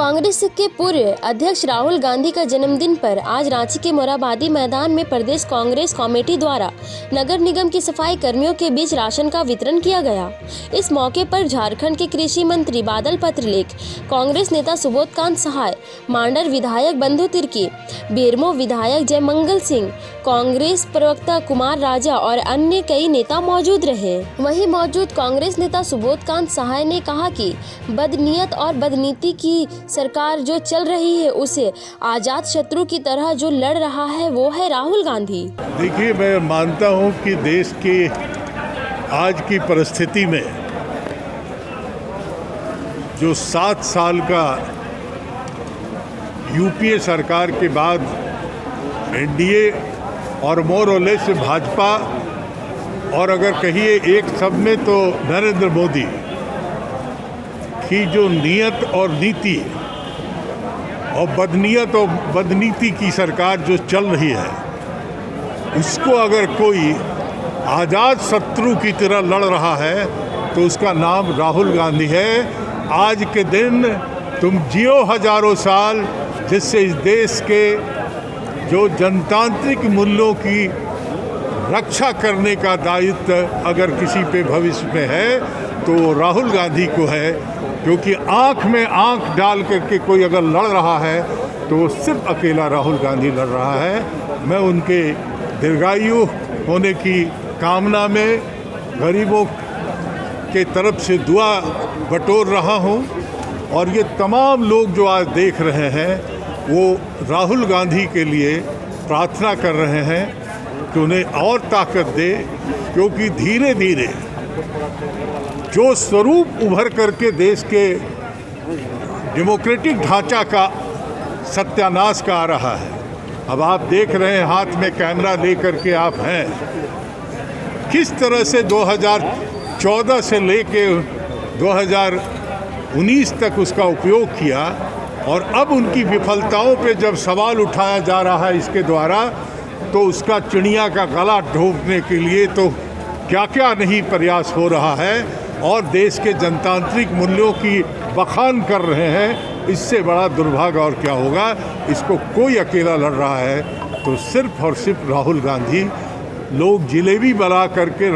कांग्रेस के पूर्व अध्यक्ष राहुल गांधी का जन्मदिन पर आज रांची के मोरहाबादी मैदान में प्रदेश कांग्रेस कमेटी द्वारा नगर निगम की सफाई कर्मियों के बीच राशन का वितरण किया गया। इस मौके पर झारखंड के कृषि मंत्री बादल पत्रलेख, कांग्रेस नेता सुबोधकांत सहाय, मांडर विधायक बंधु तिर्की, बेरमो विधायक जयमंगल सिंह, कांग्रेस प्रवक्ता कुमार राजा और अन्य कई नेता मौजूद रहे। वहीं मौजूद कांग्रेस नेता सुबोधकांत सहाय ने कहा कि बदनीयत और बदनीति की सरकार जो चल रही है उसे आजाद शत्रु की तरह जो लड़ रहा है वो है राहुल गांधी। देखिए, मैं मानता हूं कि देश की आज की परिस्थिति में जो 7 साल का यूपीए सरकार के बाद एनडीए और मोर और लेस भाजपा और अगर कहिए एक सब में तो नरेंद्र मोदी की जो नियत और नीति और बदनीयत और बदनीति की सरकार जो चल रही है उसको अगर कोई आज़ाद शत्रु की तरह लड़ रहा है तो उसका नाम राहुल गांधी है। आज के दिन तुम जियो हजारों साल, जिससे इस देश के जो जनतांत्रिक मूल्यों की रक्षा करने का दायित्व अगर किसी पे भविष्य में है तो राहुल गांधी को है, क्योंकि आंख में आंख डाल करके कोई अगर लड़ रहा है तो वो सिर्फ अकेला राहुल गांधी लड़ रहा है। मैं उनके दीर्घायु होने की कामना में गरीबों के तरफ से दुआ बटोर रहा हूं और ये तमाम लोग जो आज देख रहे हैं वो राहुल गांधी के लिए प्रार्थना कर रहे हैं कि उन्हें और ताकत दे, क्योंकि धीरे धीरे जो स्वरूप उभर करके देश के डेमोक्रेटिक ढांचा का सत्यानाश का आ रहा है। अब आप देख रहे हैं हाथ में कैमरा लेकर के आप हैं, किस तरह से 2014 से लेके 2019 तक उसका उपयोग किया और अब उनकी विफलताओं पे जब सवाल उठाया जा रहा है इसके द्वारा तो उसका चिड़िया का गला ढोंपने के लिए तो क्या क्या नहीं प्रयास हो रहा है और देश के जनतांत्रिक मूल्यों की बखान कर रहे हैं। इससे बड़ा दुर्भाग्य और क्या होगा। इसको कोई अकेला लड़ रहा है तो सिर्फ और सिर्फ राहुल गांधी। लोग जिलेबी बना करके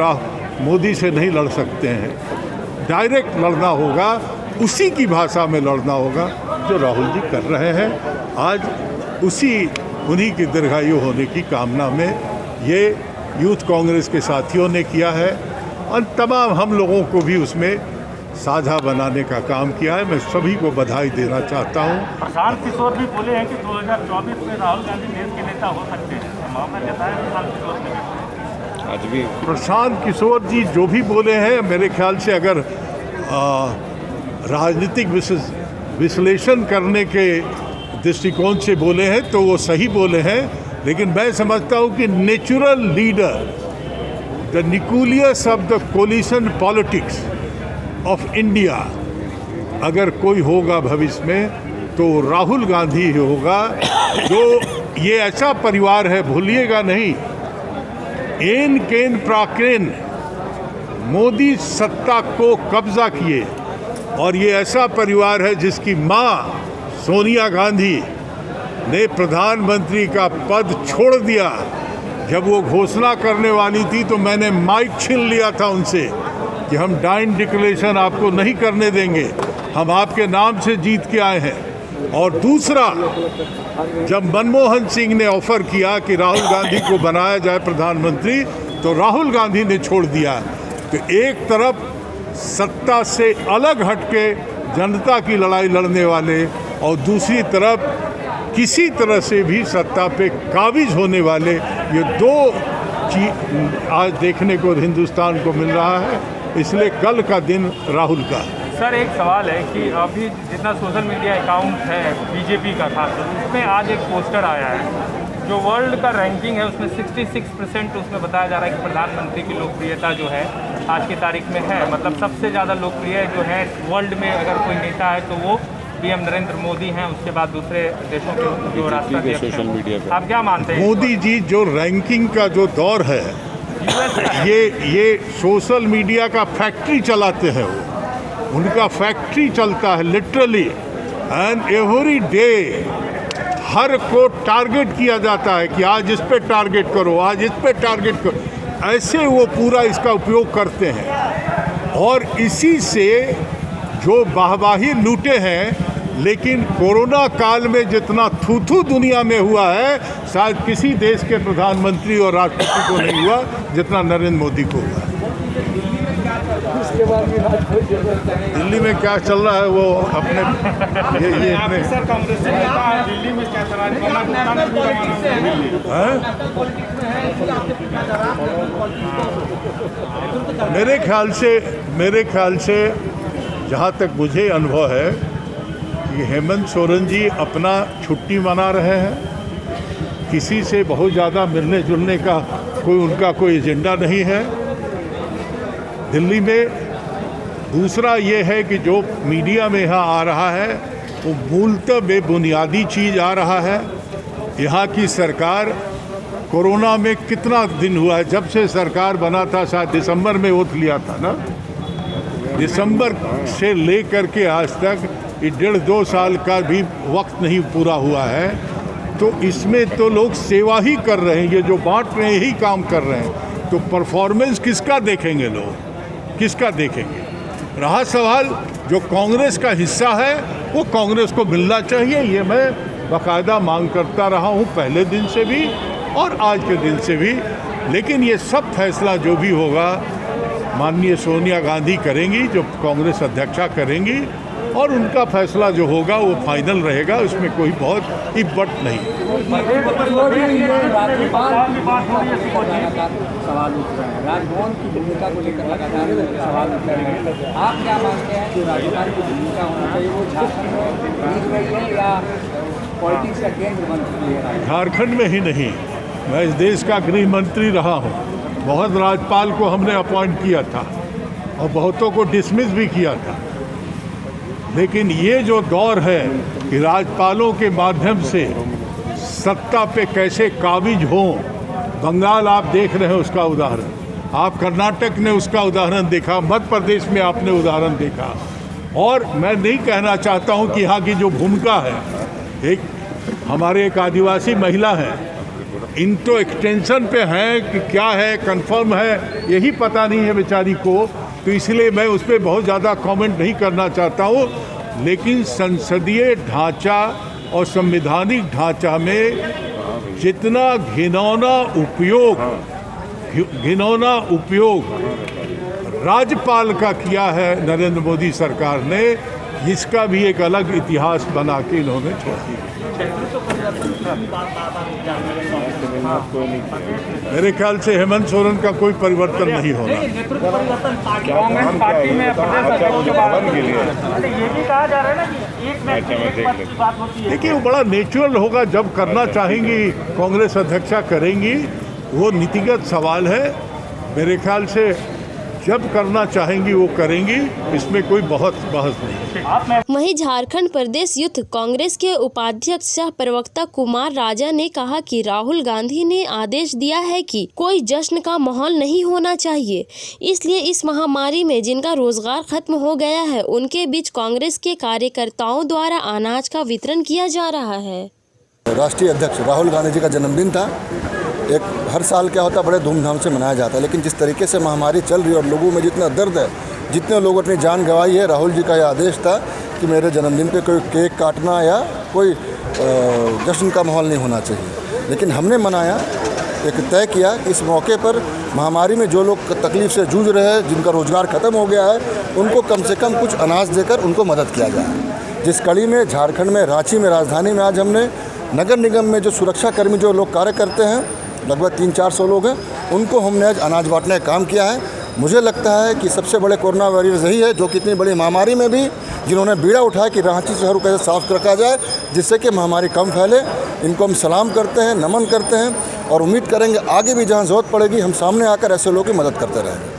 मोदी से नहीं लड़ सकते हैं, डायरेक्ट लड़ना होगा, उसी की भाषा में लड़ना होगा जो राहुल जी कर रहे हैं। आज उन्हीं की दीर्घायु होने की कामना में ये यूथ कांग्रेस के साथियों ने किया है और तमाम हम लोगों को भी उसमें साझा बनाने का काम किया है। मैं सभी को बधाई देना चाहता हूँ। प्रशांत किशोर भी बोले हैं कि 2024 में राहुल गांधी देश के नेता हो सकते हैं, मामला जताया प्रशांत किशोर ने। आज भी प्रशांत किशोर जी जो भी बोले हैं, मेरे ख्याल से अगर राजनीतिक विश्लेषण करने के दृष्टिकोण से बोले हैं तो वो सही बोले हैं, लेकिन मैं समझता हूँ कि natural leader, the nucleus of the coalition politics of India अगर कोई होगा भविष्य में तो राहुल गांधी ही होगा। जो ये ऐसा परिवार है, भूलिएगा नहीं, एन केन प्राकेन मोदी सत्ता को कब्जा किए और ये ऐसा परिवार है जिसकी माँ सोनिया गांधी ने प्रधानमंत्री का पद छोड़ दिया। जब वो घोषणा करने वाली थी तो मैंने माइक छीन लिया था उनसे कि हम डाइन डिक्लेरेशन आपको नहीं करने देंगे, हम आपके नाम से जीत के आए हैं। और दूसरा, जब मनमोहन सिंह ने ऑफर किया कि राहुल गांधी को बनाया जाए प्रधानमंत्री तो राहुल गांधी ने छोड़ दिया। तो एक तरफ सत्ता से अलग हटके जनता की लड़ाई लड़ने वाले और दूसरी तरफ किसी तरह से भी सत्ता पे काबिज होने वाले, ये दो चीज आज देखने को हिंदुस्तान को मिल रहा है। इसलिए कल का दिन राहुल का। सर, एक सवाल है कि अभी जितना सोशल मीडिया अकाउंट है बीजेपी का था, उसमें आज एक पोस्टर आया है जो वर्ल्ड का रैंकिंग है, उसमें 66% उसमें बताया जा रहा है कि प्रधानमंत्री की लोकप्रियता जो है आज की तारीख में है, मतलब सबसे ज़्यादा लोकप्रिय जो है वर्ल्ड में अगर कोई नेता है तो वो पीएम नरेंद्र मोदी हैं, उसके बाद दूसरे देशों के जो राष्ट्राध्यक्ष हैं। सोशल मीडिया पे आप क्या मानते हैं? मोदी जी जो रैंकिंग का जो दौर है ये सोशल मीडिया का फैक्ट्री चलाते हैं, वो उनका फैक्ट्री चलता है लिटरली। एंड एवरी डे हर को टारगेट किया जाता है कि आज इस पे टारगेट करो, आज इस पे टारगेट करो। ऐसे वो पूरा इसका उपयोग करते हैं और इसी से जो वाहवाही लूटे हैं। लेकिन कोरोना काल में जितना थू दुनिया में हुआ है शायद किसी देश के प्रधानमंत्री और राष्ट्रपति को नहीं हुआ जितना नरेंद्र मोदी को हुआ। दिल्ली में क्या चल रहा है वो अपने ये अपने कांग्रेस ने कहा दिल्ली में क्या चल रहा है। मेरे ख्याल से जहाँ तक मुझे अनुभव है कि हेमंत सोरेन जी अपना छुट्टी मना रहे हैं। किसी से बहुत ज़्यादा मिलने जुलने का उनका कोई एजेंडा नहीं है दिल्ली में। दूसरा ये है कि जो मीडिया में यहाँ आ रहा है वो मूलतः बेबुनियादी चीज़ आ रहा है। यहाँ की सरकार कोरोना में कितना दिन हुआ है, जब से सरकार बना था शायद दिसंबर में वोट लिया था ना, दिसंबर से ले कर के आज तक ये 1.5-2 साल का भी वक्त नहीं पूरा हुआ है। तो इसमें तो लोग सेवा ही कर रहे हैं, ये जो बांट रहे हैं यही काम कर रहे हैं। तो परफॉर्मेंस किसका देखेंगे लोग, किसका देखेंगे? रहा सवाल जो कांग्रेस का हिस्सा है वो कांग्रेस को मिलना चाहिए, ये मैं बाकायदा मांग करता रहा हूँ पहले दिन से भी और आज के दिन से भी। लेकिन ये सब फैसला जो भी होगा माननीय सोनिया गांधी करेंगी, जो कांग्रेस अध्यक्षा करेंगी, और उनका फैसला जो होगा वो फाइनल रहेगा, उसमें कोई बहुत इब्बट नहीं। सवाल उठ रहे हैं राजभवन की भूमिका को लेकर लगातार सवाल उठ रहे हैं। आप क्या मानते हैं कि राज्यपाल की भूमिका होना चाहिए, वो झारखंड में दिख रही है या पॉलिटिक्स का केंद्र बन चुकी है? झारखंड में ही नहीं, मैं इस देश का गृह मंत्री रहा हूँ। बहुत राज्यपाल को हमने अपॉइंट किया था और बहुतों को डिसमिस भी किया था। लेकिन ये जो दौर है कि राज्यपालों के माध्यम से सत्ता पे कैसे काबिज हों, बंगाल आप देख रहे हैं उसका उदाहरण, आप कर्नाटक ने उसका उदाहरण देखा, मध्य प्रदेश में आपने उदाहरण देखा। और मैं नहीं कहना चाहता हूं कि यहाँ की जो भूमिका है, एक हमारे एक आदिवासी महिला है, इन तो एक्सटेंशन पे हैं कि क्या है, कंफर्म है, यही पता नहीं है बेचारी को, तो इसलिए मैं उस पर बहुत ज़्यादा कमेंट नहीं करना चाहता हूँ। लेकिन संसदीय ढांचा और संवैधानिक ढांचा में जितना घिनौना उपयोग राज्यपाल का किया है नरेंद्र मोदी सरकार ने, जिसका भी एक अलग इतिहास बना के इन्होंने छोड़ दिया। मेरे ख्याल से हेमंत सोरेन का कोई परिवर्तन नहीं होगा। कांग्रेस पार्टी में ये भी कहा जा रहा है ना कि एक पद की बात होती है। देखिए वो बड़ा नेचुरल होगा, जब करना चाहेंगी कांग्रेस अध्यक्षा करेंगी, वो नीतिगत सवाल है। मेरे ख्याल से जब करना चाहेंगी वो करेंगी, इसमें कोई बहुत बहस नहीं। वहीं झारखंड प्रदेश यूथ कांग्रेस के उपाध्यक्ष सह प्रवक्ता कुमार राजा ने कहा कि राहुल गांधी ने आदेश दिया है कि कोई जश्न का माहौल नहीं होना चाहिए, इसलिए इस महामारी में जिनका रोजगार खत्म हो गया है उनके बीच कांग्रेस के कार्यकर्ताओं द्वारा अनाज का वितरण किया जा रहा है। राष्ट्रीय अध्यक्ष राहुल गांधी जी का जन्मदिन था। एक हर साल क्या होता है बड़े धूमधाम से मनाया जाता है, लेकिन जिस तरीके से महामारी चल रही है और लोगों में जितना दर्द है, जितने लोगों ने अपनी जान गंवाई है, राहुल जी का यह आदेश था कि मेरे जन्मदिन पे कोई केक काटना या कोई जश्न का माहौल नहीं होना चाहिए। लेकिन हमने मनाया, एक तय किया कि इस मौके पर महामारी में जो लोग तकलीफ से जूझ रहे हैं, जिनका रोज़गार ख़त्म हो गया है, उनको कम से कम कुछ अनाज देकर उनको मदद किया जाए। जिस कड़ी में झारखंड में रांची में राजधानी में आज हमने नगर निगम में जो सुरक्षा कर्मी जो लोग कार्य करते हैं, लगभग 300-400 लोग हैं, उनको हमने आज अनाज बांटने का काम किया है। मुझे लगता है कि सबसे बड़े कोरोना वॉरियर्स यही है जो कि इतनी बड़ी महामारी में भी जिन्होंने बीड़ा उठाया कि रांची शहर को कैसे साफ रखा जाए जिससे कि महामारी कम फैले। इनको हम सलाम करते हैं, नमन करते हैं और उम्मीद करेंगे आगे भी जहाँ ज़रूरत पड़ेगी हम सामने आकर ऐसे लोगों की मदद करते रहेंगे।